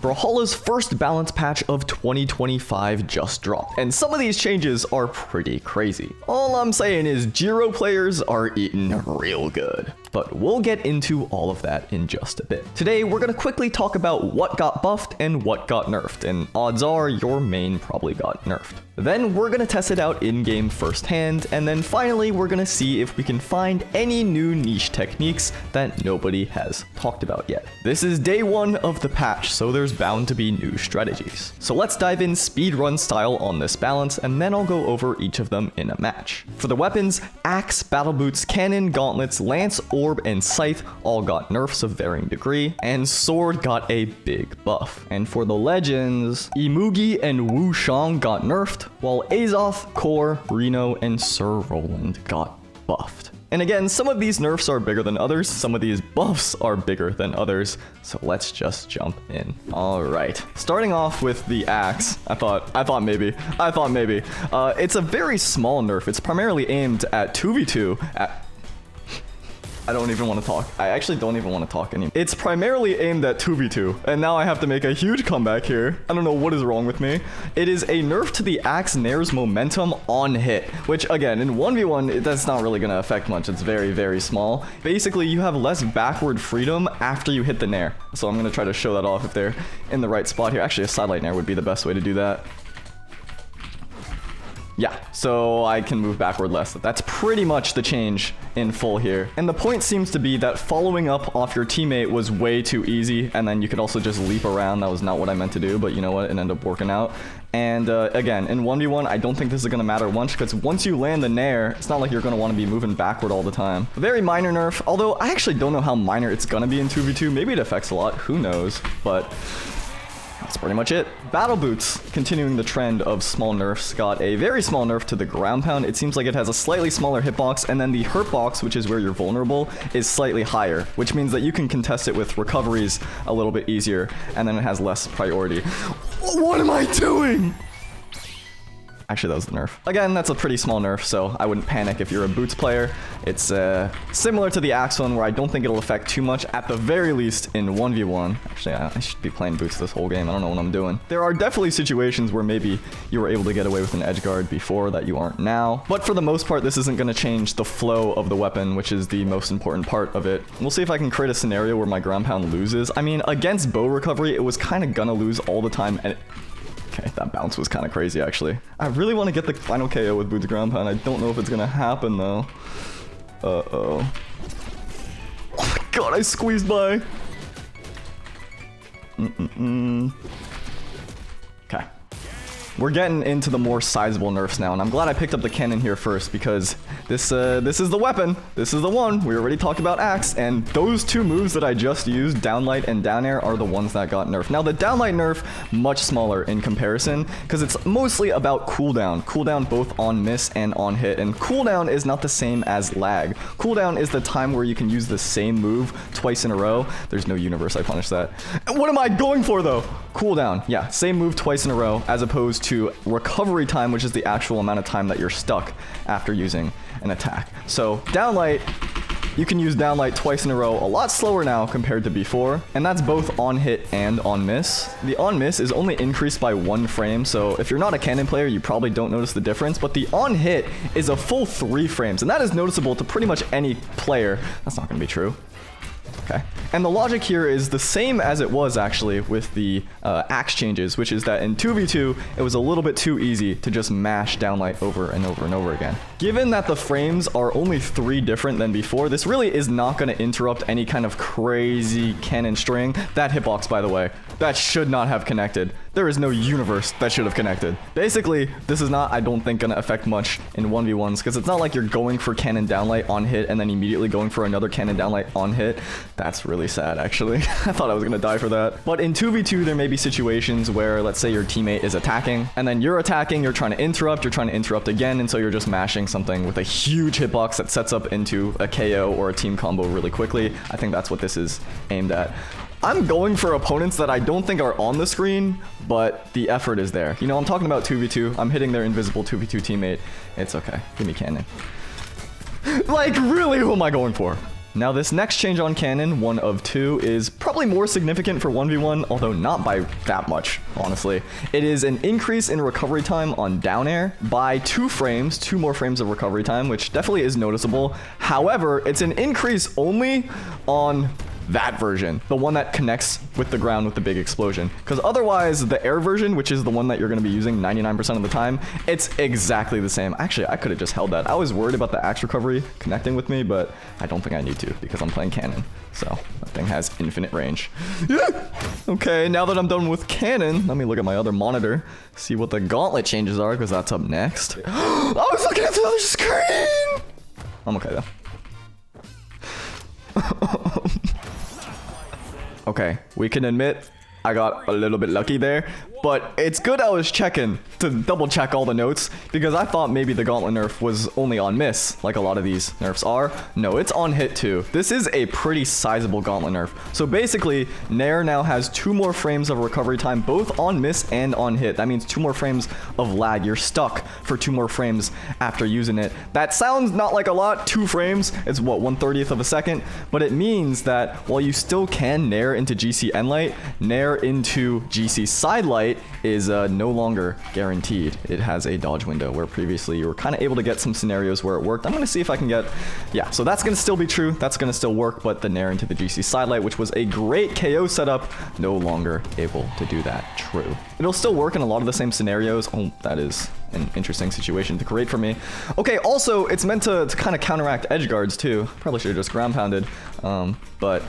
Brawlhalla's first balance patch of 2025 just dropped, and some of these changes are pretty crazy. All I'm saying is Jiro players are eating real good. But we'll get into all of that in just a bit. Today, we're going to quickly talk about what got buffed and what got nerfed, and odds are your main probably got nerfed. Then we're going to test it out in-game firsthand, and then finally we're going to see if we can find any new niche techniques that nobody has talked about yet. This is day one of the patch, so there's bound to be new strategies. So let's dive in speedrun style on this balance, and then I'll go over each of them in a match. For the weapons, Axe, Battle Boots, Cannon, Gauntlets, Lance, Orb, and Scythe all got nerfs of varying degree, and Sword got a big buff. And for the legends, Imugi and Shang got nerfed, while Azoth, Core, Reno, and Sir Roland got buffed. And again, some of these nerfs are bigger than others, some of these buffs are bigger than others, so let's just jump in. Alright, starting off with the Axe, I thought maybe. It's a very small nerf, it's primarily aimed at 2v2, I don't even want to talk. I actually don't even want to talk anymore. It's primarily aimed at 2v2, and now I have to make a huge comeback here. I don't know what is wrong with me. It is a nerf to the Axe Nair's momentum on hit, which again, in 1v1, that's not really going to affect much. It's very, very small. Basically, you have less backward freedom after you hit the Nair. So I'm going to try to show that off if they're in the right spot here. Actually, a sidelight Nair would be the best way to do that. Yeah, so I can move backward less. That's pretty much the change in full here. And the point seems to be that following up off your teammate was way too easy, and then you could also just leap around. That was not what I meant to do, but you know what? It ended up working out. And again, in 1v1, I don't think this is going to matter much, because once you land the Nair, it's not like you're going to want to be moving backward all the time. A very minor nerf, although I actually don't know how minor it's going to be in 2v2. Maybe it affects a lot, who knows, but that's pretty much it. Battle Boots, continuing the trend of small nerfs, got a very small nerf to the ground pound. It seems like it has a slightly smaller hitbox, and then the hurt box, which is where you're vulnerable, is slightly higher, which means that you can contest it with recoveries a little bit easier, and then it has less priority. What am I doing? Actually, that was the nerf. Again, that's a pretty small nerf, so I wouldn't panic if you're a Boots player. It's similar to the Axe one, where I don't think it'll affect too much, at the very least in 1v1. Actually, I should be playing Boots this whole game. I don't know what I'm doing. There are definitely situations where maybe you were able to get away with an edge guard before that you aren't now. But for the most part, this isn't going to change the flow of the weapon, which is the most important part of it. We'll see if I can create a scenario where my ground pound loses. I mean, against bow recovery, it was kind of gonna lose all the time, and okay, that bounce was kind of crazy, actually. I really want to get the final KO with Boots ground pound. I don't know if it's going to happen, though. Uh-oh. Oh my god, I squeezed by. Okay. We're getting into the more sizable nerfs now, and I'm glad I picked up the cannon here first, because this is the weapon. This is the one. We already talked about Axe, and those two moves that I just used, downlight and down air, are the ones that got nerfed. Now, the downlight nerf, much smaller in comparison, because it's mostly about cooldown. Cooldown both on miss and on hit, and cooldown is not the same as lag. Cooldown is the time where you can use the same move twice in a row. There's no universe I punish that. And what am I going for, though? Cooldown, yeah, same move twice in a row, as opposed to recovery time, which is the actual amount of time that you're stuck after using an attack. So downlight, you can use downlight twice in a row, a lot slower now compared to before, and that's both on hit and on miss. The on miss is only increased by 1 frame, so if you're not a cannon player, you probably don't notice the difference, but the on hit is a full 3 frames, and that is noticeable to pretty much any player. That's not going to be true. Okay. And the logic here is the same as it was actually with the Axe changes, which is that in 2v2, it was a little bit too easy to just mash downlight over and over and over again. Given that the frames are only 3 different than before, this really is not going to interrupt any kind of crazy cannon string. That hitbox, by the way, that should not have connected. There is no universe that should have connected. Basically, this is not, I don't think, going to affect much in 1v1s, because it's not like you're going for cannon downlight on hit and then immediately going for another cannon downlight on hit. That's really sad, actually. I thought I was going to die for that. But in 2v2, there may be situations where, let's say your teammate is attacking, and then you're attacking, you're trying to interrupt again, and so you're just mashing something with a huge hitbox that sets up into a KO or a team combo really quickly. I think that's what this is aimed at. I'm going for opponents that I don't think are on the screen, but the effort is there. You know, I'm talking about 2v2. I'm hitting their invisible 2v2 teammate. It's okay. Give me cannon. Like, really, who am I going for? Now this next change on cannon, one of two, is probably more significant for 1v1, although not by that much, honestly. It is an increase in recovery time on down air by 2 frames, 2 more frames of recovery time, which definitely is noticeable. However, it's an increase only on that version, the one that connects with the ground with the big explosion. Because otherwise, the air version, which is the one that you're going to be using 99% of the time, it's exactly the same. Actually, I could have just held that. I was worried about the axe recovery connecting with me, but I don't think I need to because I'm playing cannon. So that thing has infinite range. Okay, now that I'm done with cannon, let me look at my other monitor, see what the gauntlet changes are, because that's up next. I was looking at the other screen! I'm okay, though. Okay, we can admit I got a little bit lucky there, but it's good I was checking to double check all the notes because I thought maybe the gauntlet nerf was only on miss, like a lot of these nerfs are. No, it's on hit too. This is a pretty sizable gauntlet nerf. So basically, Nair now has 2 more frames of recovery time, both on miss and on hit. That means 2 more frames of lag. You're stuck for 2 more frames after using it. That sounds not like a lot, 2 frames. It's what, 1/30th of a second? But it means that while you still can Nair into GC end light, Nair into GC side light is no longer guaranteed. It has a dodge window where previously you were kind of able to get some scenarios where it worked. I'm going to see if I can get, yeah, so that's going to still be true. That's going to still work, but the Nair into the GC sidelight, which was a great KO setup, no longer able to do that. True. It'll still work in a lot of the same scenarios. Oh, that is an interesting situation to create for me. Okay, also, it's meant to kind of counteract edge guards too. Probably should have just ground pounded, but...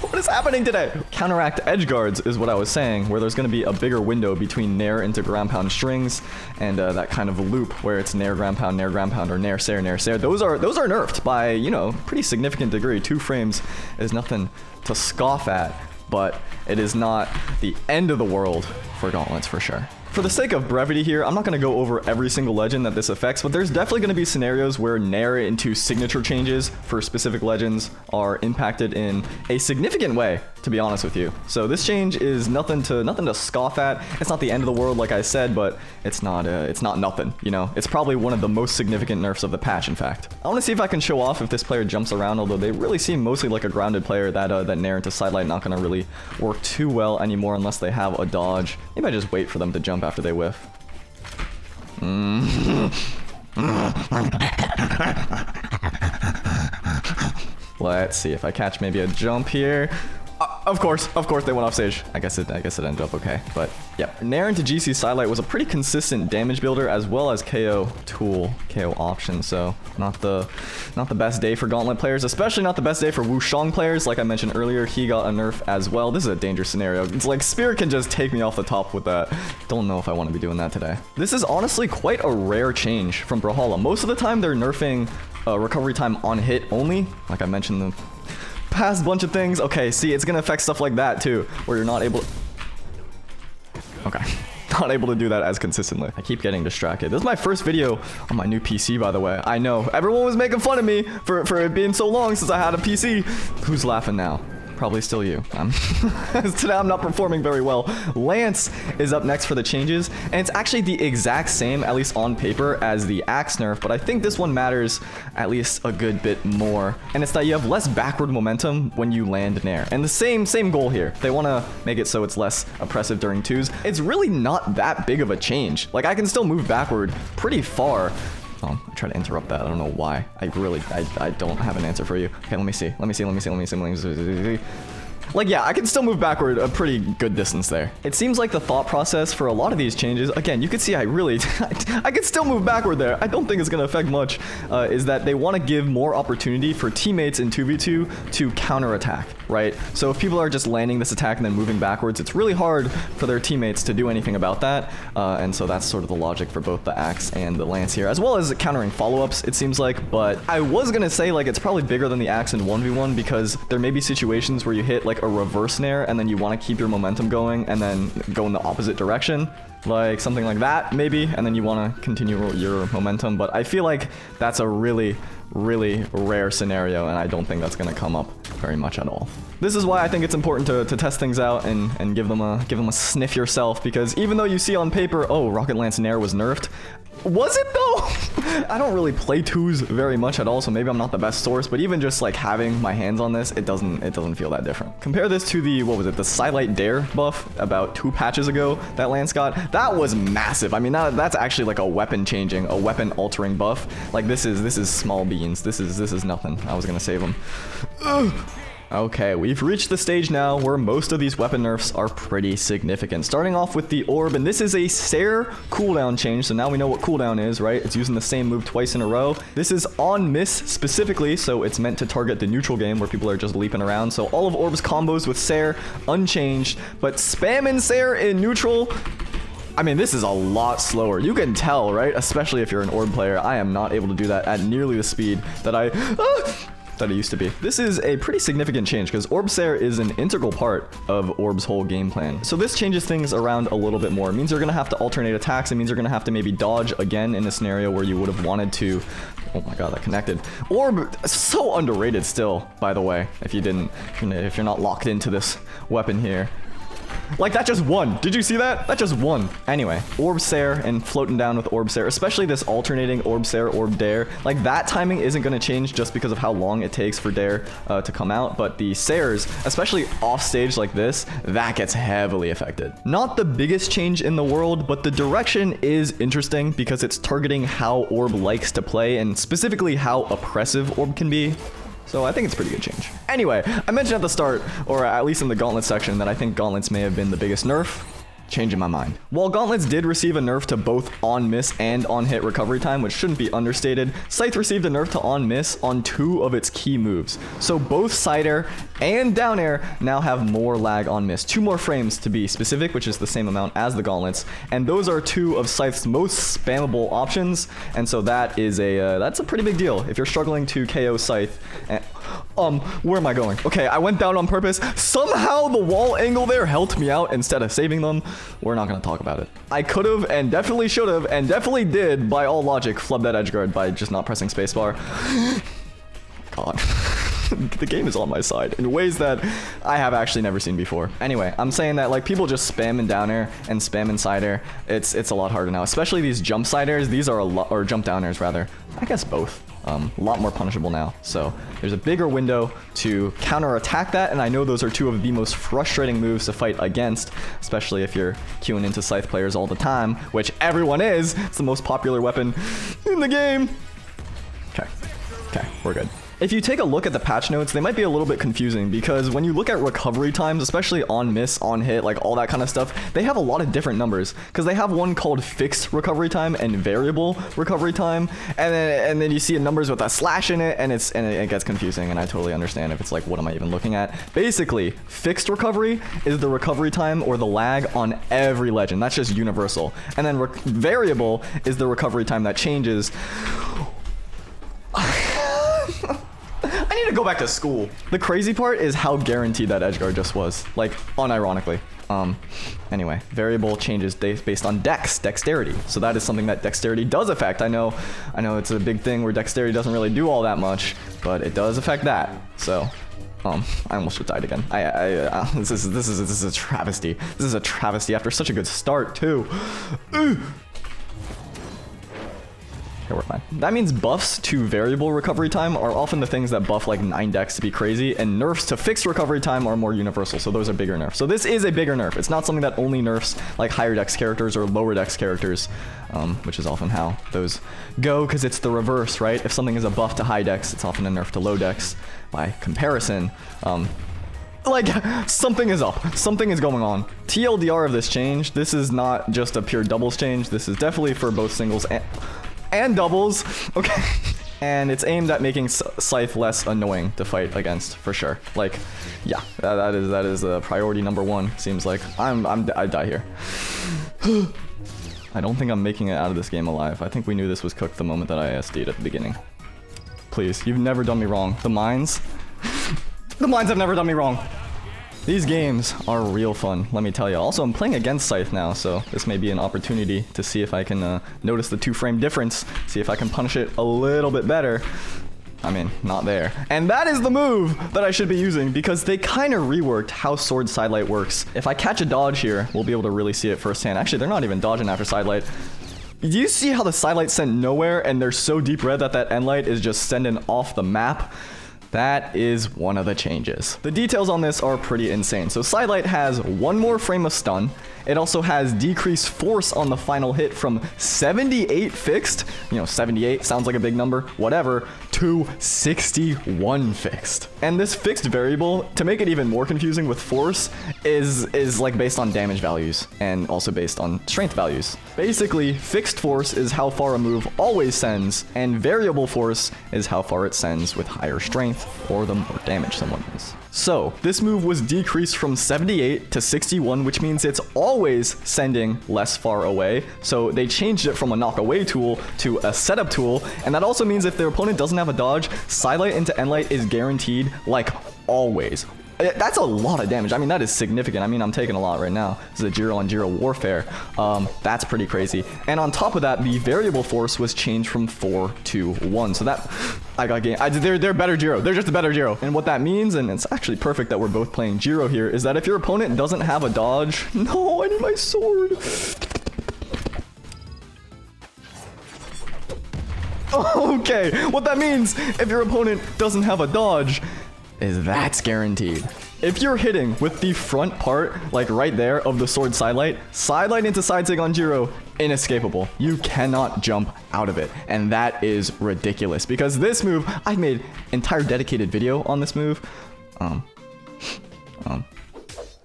What is happening today? Counteract edge guards is what I was saying, where there's going to be a bigger window between Nair into ground pound strings and that kind of loop where it's Nair ground pound, or Nair Sair, Nair Sair. Those are nerfed by, you know, pretty significant degree. 2 frames is nothing to scoff at, but it is not the end of the world for Gauntlets for sure. For the sake of brevity here, I'm not going to go over every single legend that this affects, but there's definitely going to be scenarios where Nair into signature changes for specific legends are impacted in a significant way, to be honest with you. So this change is nothing to scoff at. It's not the end of the world, like I said, but it's not nothing, you know? It's probably one of the most significant nerfs of the patch, in fact. I want to see if I can show off if this player jumps around, although they really seem mostly like a grounded player. That Nair into sidelight not going to really work too well anymore unless they have a dodge. Maybe I just wait for them to jump after they whiff. Let's see if I catch maybe a jump here. Of course they went off stage. I guess it ended up okay. But yeah, Nair into GC sidelight was a pretty consistent damage builder as well as KO tool, KO option. So not the best day for Gauntlet players, especially not the best day for Shang players. Like I mentioned earlier, he got a nerf as well. This is a dangerous scenario. It's like Spear can just take me off the top with that. Don't know if I want to be doing that today. This is honestly quite a rare change from Brawlhalla. Most of the time they're nerfing recovery time on hit only. Like I mentioned the past bunch of things. Okay, see, it's gonna affect stuff like that too, where you're not able to... Okay, not able to do that as consistently. I keep getting distracted. This is my first video on my new PC, by the way. I know, everyone was making fun of me for it being so long since I had a PC. Who's laughing now? Probably still you. Today I'm not performing very well. Lance is up next for the changes, and it's actually the exact same, at least on paper, as the axe nerf, but I think this one matters at least a good bit more. And it's that you have less backward momentum when you land Nair. And the same goal here. They want to make it so it's less oppressive during 2s. It's really not that big of a change. Like, I can still move backward pretty far. I try to interrupt that. I don't know why. I don't have an answer for you. Okay, let me see. Like, yeah, I can still move backward a pretty good distance there. It seems like the thought process for a lot of these changes, again, you can see I can still move backward there. I don't think it's going to affect much, is that they want to give more opportunity for teammates in 2v2 to counterattack, right? So if people are just landing this attack and then moving backwards, it's really hard for their teammates to do anything about that. And so that's sort of the logic for both the axe and the lance here, as well as countering follow-ups, it seems like. But I was going to say, like, it's probably bigger than the axe in 1v1 because there may be situations where you hit, like, a reverse Nair and then you want to keep your momentum going and then go in the opposite direction, like something like that maybe, and then you want to continue your momentum. But I feel like that's a really rare scenario, and I don't think that's going to come up very much at all. This is why I think it's important to test things out and give them a sniff yourself, because even though you see on paper, oh, Rocket Lance Nair was nerfed, Was it though? I don't really play twos very much at all, so maybe I'm not the best source, but even just like having my hands on this, it doesn't feel that different. Compare this to the, what was it, the Sidelight Dare buff about 2 patches ago that Lance got. That was massive. I mean, that's actually like a weapon changing, a weapon altering buff. Like this is small beans. This is nothing. I was gonna save him. Ugh. Okay, we've reached the stage now where most of these weapon nerfs are pretty significant. Starting off with the orb, and this is a Sair cooldown change, so now we know what cooldown is, right? It's using the same move twice in a row. This is on miss specifically, so it's meant to target the neutral game where people are just leaping around. So all of Orb's combos with Sair unchanged, but spamming Sair in neutral, I mean, this is a lot slower. You can tell, right? Especially if you're an orb player. I am not able to do that at nearly the speed that I used to be. This is a pretty significant change because Orb Sair is an integral part of Orb's whole game plan. So this changes things around a little bit more. It means you're gonna have to alternate attacks. It means you're gonna have to maybe dodge again in a scenario where you would have wanted to. Oh my god, that connected. Orb, so underrated still, by the way, if you're not locked into this weapon here. Like, that just won. Did you see that? That just won. Anyway, Orb Sair and floating down with Orb Sair, especially this alternating Orb Sair, Orb Dare. Like, that timing isn't going to change just because of how long it takes for Dare to come out. But the Sairs, especially off stage like this, that gets heavily affected. Not the biggest change in the world, but the direction is interesting because it's targeting how Orb likes to play and specifically how oppressive Orb can be. So I think it's a pretty good change. Anyway, I mentioned at the start, or at least in the Gauntlet section, that I think Gauntlets may have been the biggest nerf. Changing my mind. While Gauntlets did receive a nerf to both on miss and on hit recovery time, which shouldn't be understated, Scythe received a nerf to on miss on 2 of its key moves. So both side air and down air now have more lag on miss. 2 more frames to be specific, which is the same amount as the Gauntlets. And those are 2 of Scythe's most spammable options. And so that is that's a pretty big deal. If you're struggling to KO Scythe, where am I going? Okay, I went down on purpose. Somehow the wall angle there helped me out instead of saving them. We're not gonna talk about it. I could have and definitely should have and definitely did, by all logic, flub that edge guard by just not pressing spacebar. God. The game is on my side in ways that I have actually never seen before. Anyway, I'm saying that like people just spam in down air and spam in side air. It's a lot harder now, especially these jump side airs. These are a lot, or jump down airs rather. I guess both. A lot more punishable now. So there's a bigger window to counter attack that, and I know those are 2 of the most frustrating moves to fight against, especially if you're queuing into Scythe players all the time, which everyone is. It's the most popular weapon in the game. Okay, we're good. If you take a look at the patch notes, they might be a little bit confusing because when you look at recovery times, especially on miss, on hit, like all that kind of stuff, they have a lot of different numbers because they have one called fixed recovery time and variable recovery time, and then you see numbers with a slash in it, and it gets confusing, and I totally understand if it's like, what am I even looking at? Basically, fixed recovery is the recovery time or the lag on every legend. That's just universal. And then variable is the recovery time that changes. I need to go back to school. The crazy part is how guaranteed that edgeguard just was, like unironically. Anyway, variable changes based on dexterity. So that is something that dexterity does affect. I know it's a big thing where dexterity doesn't really do all that much, but it does affect that. So, I almost just died again. This is a travesty. This is a travesty after such a good start too. Okay, we're fine. That means buffs to variable recovery time are often the things that buff like 9 dex to be crazy, and nerfs to fixed recovery time are more universal, so those are bigger nerfs. So this is a bigger nerf. It's not something that only nerfs like higher dex characters or lower dex characters, which is often how those go, because it's the reverse, right? If something is a buff to high dex, it's often a nerf to low dex. By comparison, like, something is up. Something is going on. TLDR of this change, this is not just a pure doubles change. This is definitely for both singles and doubles, okay? And it's aimed at making Scythe less annoying to fight against, for sure. Like, yeah, that is priority number 1. Seems like I die here. I don't think I'm making it out of this game alive. I think we knew this was cooked the moment that I SD'd at the beginning. Please, you've never done me wrong. The mines have never done me wrong. These games are real fun, let me tell you. Also, I'm playing against Scythe now, so this may be an opportunity to see if I can notice the 2-frame difference, see if I can punish it a little bit better. I mean, not there. And that is the move that I should be using because they kind of reworked how Sword Sidelight works. If I catch a dodge here, we'll be able to really see it firsthand. Actually, they're not even dodging after Sidelight. Do you see how the side light sent nowhere and they're so deep red that that end light is just sending off the map? That is one of the changes. The details on this are pretty insane. So side light has one more frame of stun. It also has decreased force on the final hit from 78 fixed, 78 sounds like a big number, whatever, to 61 fixed. And this fixed variable, to make it even more confusing with force, is like based on damage values and also based on strength values. Basically, fixed force is how far a move always sends, and variable force is how far it sends with higher strength or the more damage someone does. So, this move was decreased from 78 to 61, which means it's always sending less far away. So they changed it from a knock away tool to a setup tool, and that also means if their opponent doesn't have a dodge, side light into end light is guaranteed, like always. That's a lot of damage. I mean, that is significant. I mean, I'm taking a lot right now. This is a Jiro on Jiro warfare. That's pretty crazy. And on top of that, the variable force was changed from 4 to 1. So that, I got game. They're better Jiro. They're just a better Jiro. And what that means, and it's actually perfect that we're both playing Jiro here, is that if your opponent doesn't have a dodge, no, I need my sword. Okay, what that means, if your opponent doesn't have a dodge, is that's guaranteed. If you're hitting with the front part, like right there, of the sword side light into side sig on Jiro, inescapable. You cannot jump out of it. And that is ridiculous because this move, I made entire dedicated video on this move.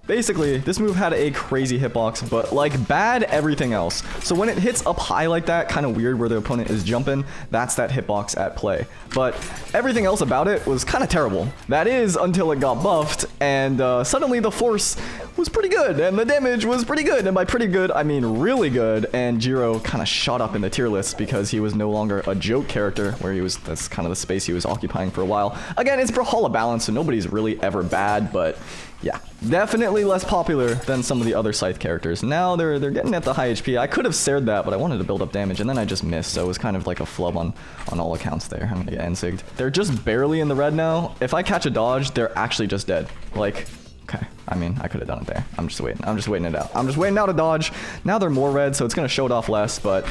Basically, this move had a crazy hitbox, but like bad everything else. So when it hits up high like that, kind of weird where the opponent is jumping, that's that hitbox at play. But everything else about it was kind of terrible. That is until it got buffed, and suddenly the force was pretty good, and the damage was pretty good. And by pretty good, I mean really good. And Jiro kind of shot up in the tier list because he was no longer a joke character, where he was, that's kind of the space he was occupying for a while. Again, it's Brawlhalla balance, so nobody's really ever bad, but yeah, definitely less popular than some of the other Scythe characters. Now they're getting at the high HP. I could have sared that, but I wanted to build up damage, and then I just missed, so it was kind of like a flub on all accounts there. I'm gonna get end-sigged. They're just barely in the red now. If I catch a dodge, they're actually just dead. Like, okay, I mean, I could have done it there. I'm just waiting it out. I'm just waiting out a dodge. Now they're more red, so it's gonna show it off less, but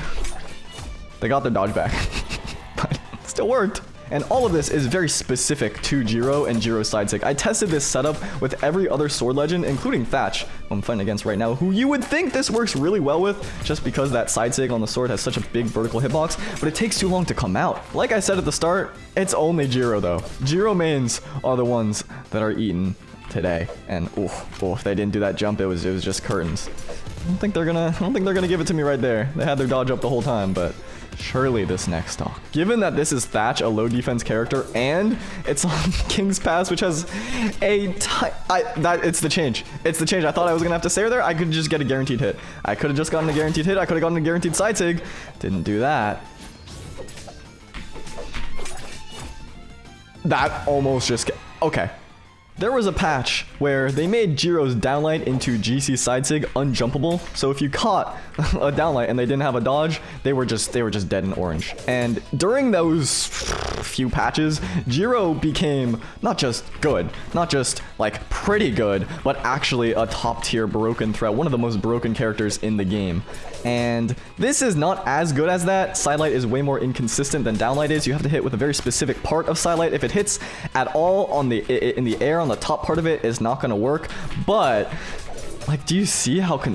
they got their dodge back. But it still worked. And all of this is very specific to Jiro and Jiro's side sig. I tested this setup with every other sword legend, including Thatch, who I'm fighting against right now, who you would think this works really well with, just because that side sig on the sword has such a big vertical hitbox, but it takes too long to come out. Like I said at the start, it's only Jiro though. Jiro mains are the ones that are eaten today, and if they didn't do that jump, it was just curtains. I don't think they're gonna give it to me right there. They had their dodge up the whole time, but surely this next stock. Given that this is Thatch, a low defense character, and it's on King's Pass, which has it's the change. It's the change. I thought I was gonna have to stay there. I could just get a guaranteed hit. I could have just gotten a guaranteed hit. I could have gotten a guaranteed side sig. Didn't do that. That almost just okay. There was a patch where they made Jiro's downlight into GC side sig unjumpable. So if you caught a downlight and they didn't have a dodge, they were just dead in orange. And during those few patches, Jiro became not just good, not just like pretty good, but actually a top tier broken threat, one of the most broken characters in the game. And this is not as good as that. Sidelight is way more inconsistent than downlight is. You have to hit with a very specific part of sidelight. If it hits at all on in the air on the top part of it, is not going to work. But like, do you see how oh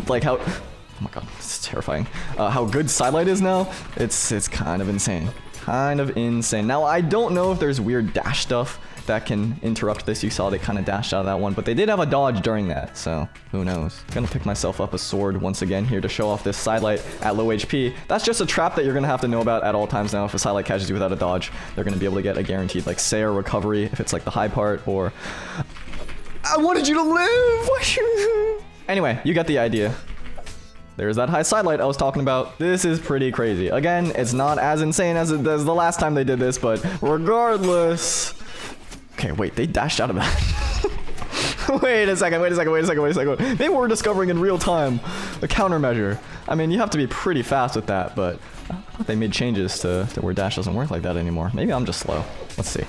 my god, this is terrifying. How good sidelight is now? It's kind of insane. Kind of insane. Now I don't know if there's weird dash stuff that can interrupt this. You saw they kind of dashed out of that one, but they did have a dodge during that, so who knows. Gonna pick myself up a sword once again here to show off this sidelight at low HP. That's just a trap that you're gonna have to know about at all times now. If a sidelight catches you without a dodge, they're gonna be able to get a guaranteed like SORA recovery if it's like the high part, or I wanted you to live. Anyway, you got the idea. There's that high sidelight I was talking about. This is pretty crazy. Again, it's not as insane as the last time they did this, but regardless. Okay, wait, they dashed out of that. Wait a second. Maybe we're discovering in real time a countermeasure. I mean, you have to be pretty fast with that, but I thought they made changes to where dash doesn't work like that anymore. Maybe I'm just slow. Let's see.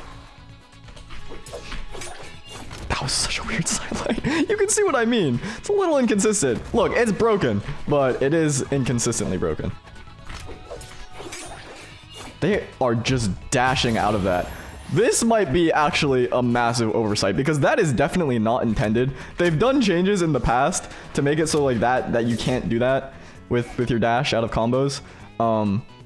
That was such a weird sidelight. You can see what I mean. It's a little inconsistent. Look, it's broken, but it is inconsistently broken. They are just dashing out of that. This might be actually a massive oversight because that is definitely not intended. They've done changes in the past to make it so like that you can't do that with your dash out of combos.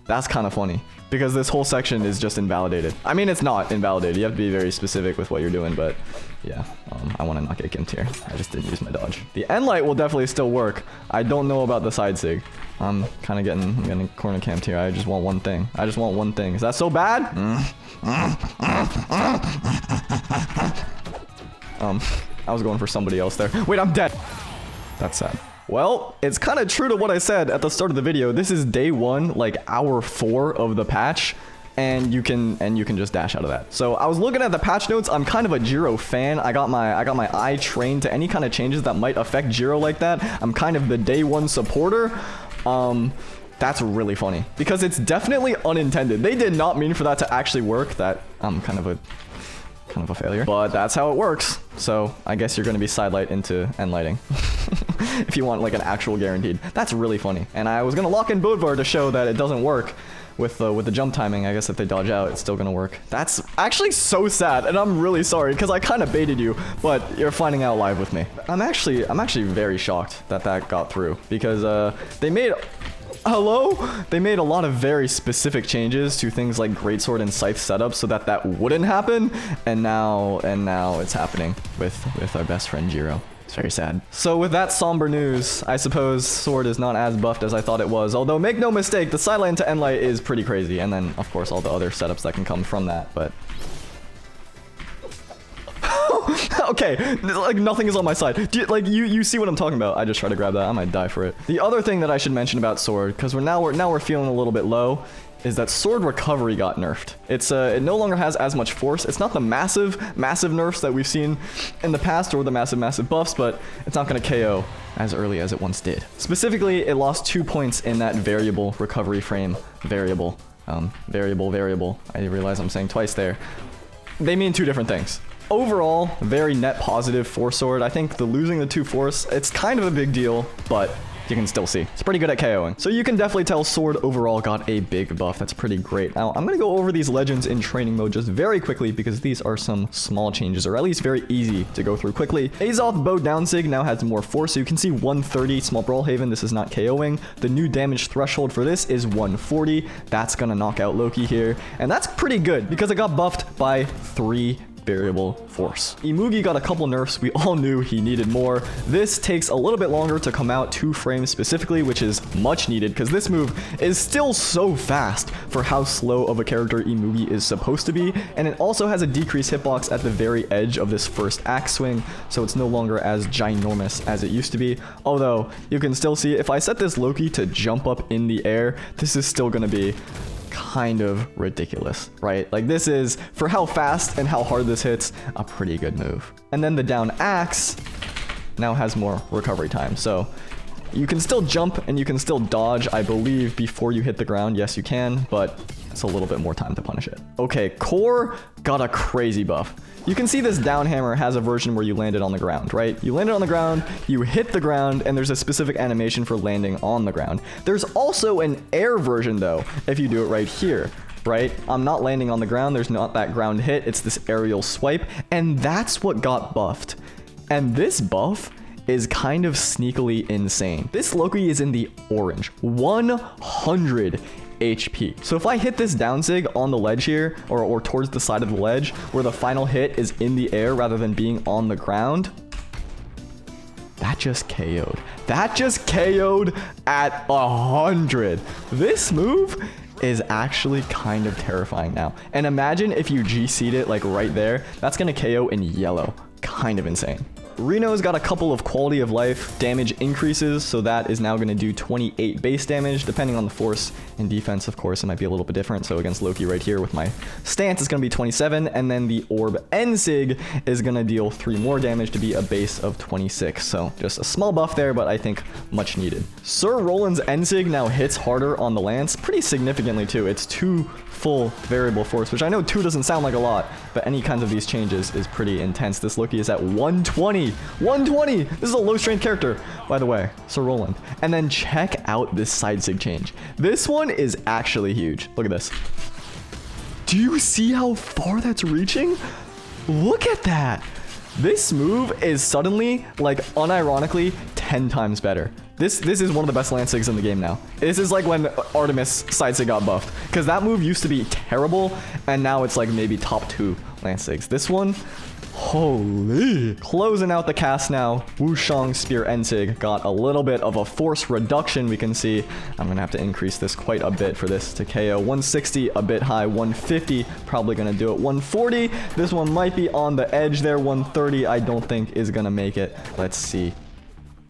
That's kind of funny because this whole section is just invalidated. I mean, it's not invalidated. You have to be very specific with what you're doing, but yeah, I want to not get gimped here. I just didn't use my dodge. The end light will definitely still work. I don't know about the side sig. I'm kind of getting corner camped here. I just want one thing. I just want one thing. Is that so bad? I was going for somebody else there. Wait, I'm dead. That's sad. Well, it's kind of true to what I said at the start of the video. This is day 1, like hour 4 of the patch, and you can just dash out of that. So I was looking at the patch notes. I'm kind of a Jiro fan. I got my eye trained to any kind of changes that might affect Jiro like that. I'm kind of the day 1 supporter. That's really funny because it's definitely unintended. They did not mean for that to actually work. That I'm kind of a failure, but that's how it works. So I guess you're going to be side light into end lighting if you want like an actual guaranteed. That's really funny. And I was going to lock in Bodvar to show that it doesn't work with the jump timing. I guess if they dodge out, it's still going to work. That's actually so sad, and I'm really sorry because I kind of baited you, but you're finding out live with me. I'm actually very shocked that got through because they made They made a lot of very specific changes to things like Greatsword and Scythe setups so that wouldn't happen, and now it's happening with our best friend Jiro. It's very sad. So with that somber news, I suppose Sword is not as buffed as I thought it was, although make no mistake, the sideline to end light is pretty crazy, and then of course all the other setups that can come from that, but okay, like nothing is on my side. You see what I'm talking about? I just try to grab that. I might die for it. The other thing that I should mention about Sword, because now we're feeling a little bit low, is that Sword recovery got nerfed. It no longer has as much force. It's not the massive nerfs that we've seen in the past or the massive buffs, but it's not going to KO as early as it once did. Specifically, it lost 2 points in that variable recovery frame. Variable. I realize I'm saying twice there. They mean 2 different things. Overall, very net positive for Sword. I think the losing the 2 force, it's kind of a big deal, but you can still see it's pretty good at KOing. So you can definitely tell Sword overall got a big buff. That's pretty great. Now, I'm going to go over these legends in training mode just very quickly because these are some small changes, or at least very easy to go through quickly. Azoth Bow Downsig now has more force, so you can see 130 small Brawlhaven. This is not KOing. The new damage threshold for this is 140. That's going to knock out Loki here, and that's pretty good because it got buffed by 3 variable force. Imugi got a couple nerfs. We all knew he needed more. This takes a little bit longer to come out, 2 frames specifically, which is much needed because this move is still so fast for how slow of a character Imugi is supposed to be, and it also has a decreased hitbox at the very edge of this first axe swing, so it's no longer as ginormous as it used to be. Although you can still see if I set this Loki to jump up in the air, this is still going to be kind of ridiculous, right? Like this is, for how fast and how hard this hits, a pretty good move. And then the down axe now has more recovery time. So you can still jump and you can still dodge, I believe, before you hit the ground. Yes, you can, but it's a little bit more time to punish it. Okay, core got a crazy buff. You can see this down hammer has a version where you land it on the ground, right? You land it on the ground, you hit the ground, and there's a specific animation for landing on the ground. There's also an air version though, if you do it right here, right? I'm not landing on the ground, there's not that ground hit, it's this aerial swipe, and that's what got buffed. And this buff is kind of sneakily insane. This Loki is in the orange, 100 HP. So if I hit this down sig on the ledge here, or towards the side of the ledge, where the final hit is in the air rather than being on the ground, that just KO'd. That just KO'd at 100. This move is actually kind of terrifying now. And imagine if you GC'd it like right there, that's gonna KO in yellow. Kind of insane. Reno's got a couple of quality of life damage increases, so that is now going to do 28 base damage, depending on the force and defense. Of course, it might be a little bit different. So against Loki right here with my stance, it's going to be 27, and then the orb Ensig is going to deal 3 more damage to be a base of 26. So just a small buff there, but I think much needed. Sir Roland's Ensig now hits harder on the lance, pretty significantly too. It's 2 full variable force, which I know 2 doesn't sound like a lot, but any kinds of these changes is pretty intense. This Loki is at 120. 120! This is a low strength character, by the way, Sir Roland. And then check out this side sig change. This one is actually huge. Look at this. Do you see how far that's reaching? Look at that. This move is suddenly, like, unironically, 10 times better. This is one of the best Lancigs in the game now. This is like when Artemis Scythe got buffed. Because that move used to be terrible, and now it's like maybe top 2 Lancigs. This one, holy. Closing out the cast now. Wushang Spear Ensig got a little bit of a force reduction, we can see. I'm going to have to increase this quite a bit for this to KO. 160, a bit high. 150, probably going to do it. 140, this one might be on the edge there. 130, I don't think is going to make it. Let's see.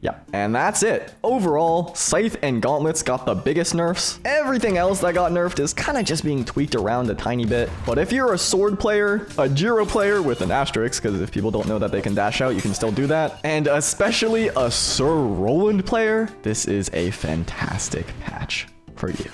Yeah, and that's it. Overall, Scythe and Gauntlets got the biggest nerfs. Everything else that got nerfed is kind of just being tweaked around a tiny bit. But if you're a sword player, a Jiro player with an asterisk, because if people don't know that they can dash out, you can still do that, and especially a Sir Roland player, this is a fantastic patch for you.